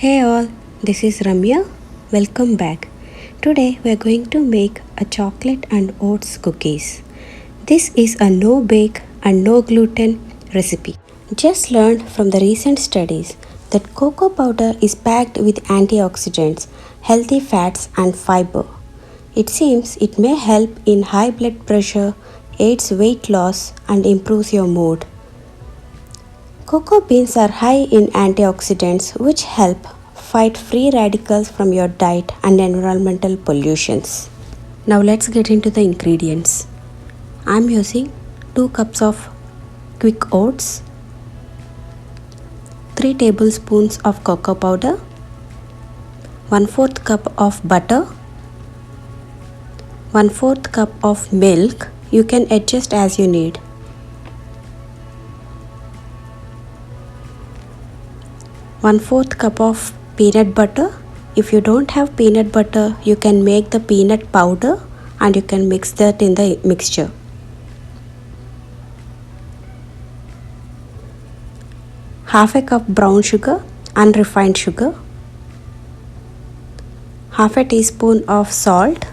Hey all, this is Ramya. Welcome back. Today we are going to make a chocolate and oats cookies. This is a no bake and no gluten recipe. Just learned from the recent studies that cocoa powder is packed with antioxidants, healthy fats and fiber. It seems it may help in high blood pressure, aids weight loss and improves your mood. Cocoa beans are high in antioxidants which help fight free radicals from your diet and environmental pollutions. Now let's get into the ingredients. I'm using 2 cups of quick oats, 3 tablespoons of cocoa powder, 1/4 cup of butter, 1/4 cup of milk. You can adjust as you need. 1/4 cup of peanut butter. If you don't have peanut butter, you can make the peanut powder and you can mix that in the mixture. Half a cup brown sugar, unrefined sugar. Half a teaspoon of salt.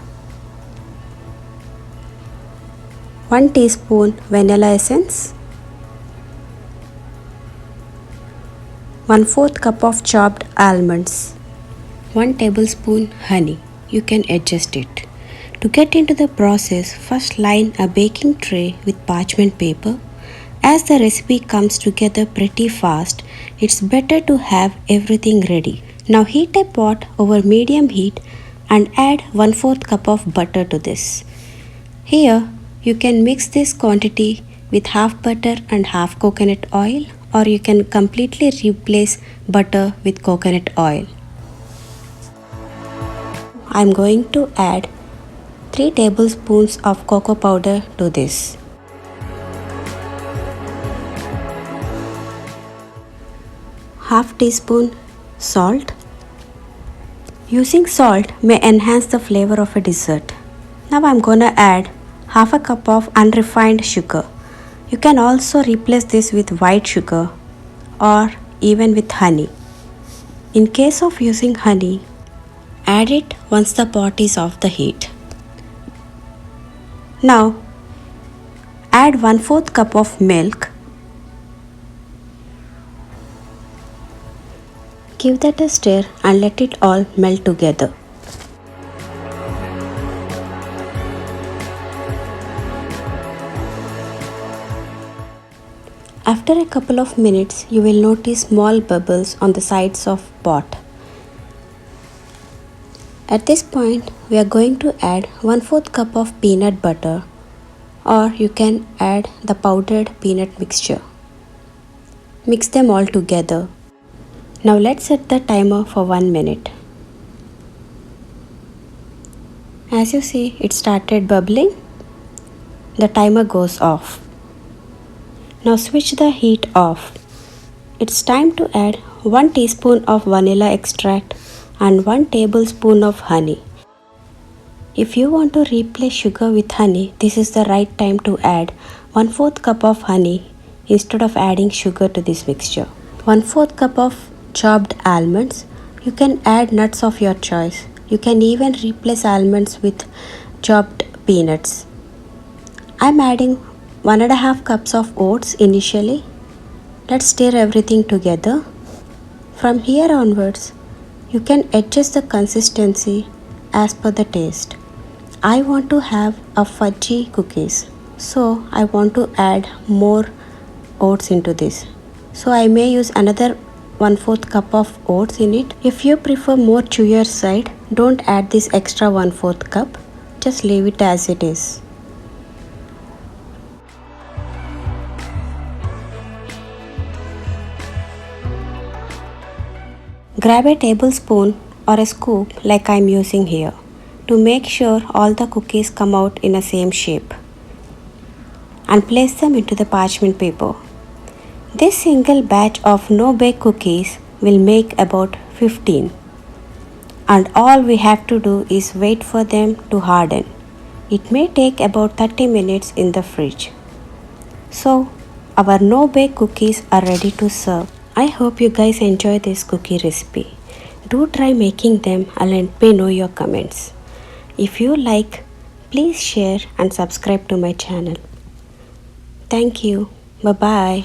1 teaspoon vanilla essence. 1/4 cup of chopped almonds. 1 tablespoon honey. You can adjust it. To get into the process, first line a baking tray with parchment paper. As the recipe comes together pretty fast, it's better to have everything ready. Now heat a pot over medium heat and add 1/4 cup of butter to this. Here you can mix this quantity with half butter and half coconut oil, or you can completely replace butter with coconut oil. I'm going to add 3 tablespoons of cocoa powder to this. Half teaspoon salt. Using salt may enhance the flavor of a dessert. Now I'm gonna add half a cup of unrefined sugar. You can also replace this with white sugar or even with honey. In case of using honey, add it once the pot is off the heat. Now add 1/4 cup of milk. Give that a stir and let it all melt together. After a couple of minutes, you will notice small bubbles on the sides of pot. At this point, we are going to add 1/4 cup of peanut butter, or you can add the powdered peanut mixture. Mix them all together. Now let's set the timer for 1 minute. As you see, it started bubbling. The timer goes off. Now switch the heat off. It's time to add 1 teaspoon of vanilla extract and 1 tablespoon of honey. If you want to replace sugar with honey, this is the right time to add 1/4 cup of honey instead of adding sugar to this mixture. 1/4 cup of chopped almonds. You can add nuts of your choice. You can even replace almonds with chopped peanuts. I'm adding 1.5 cups of oats initially. Let's stir everything together. From here onwards, you can adjust the consistency as per the taste. I want to have a fudgy cookies, so I want to add more oats into this. So I may use another 1/4 cup of oats in it. If you prefer more chewier side, don't add this extra 1/4 cup. Just leave it as it is. Grab a tablespoon or a scoop like I'm using here to make sure all the cookies come out in the same shape, and place them into the parchment paper. This single batch of no bake cookies will make about 15, and all we have to do is wait for them to harden. It may take about 30 minutes in the fridge. So our no bake cookies are ready to serve. I hope you guys enjoy this cookie recipe. Do try making them and let me know your comments. If you like, please share and subscribe to my channel. Thank you. Bye bye.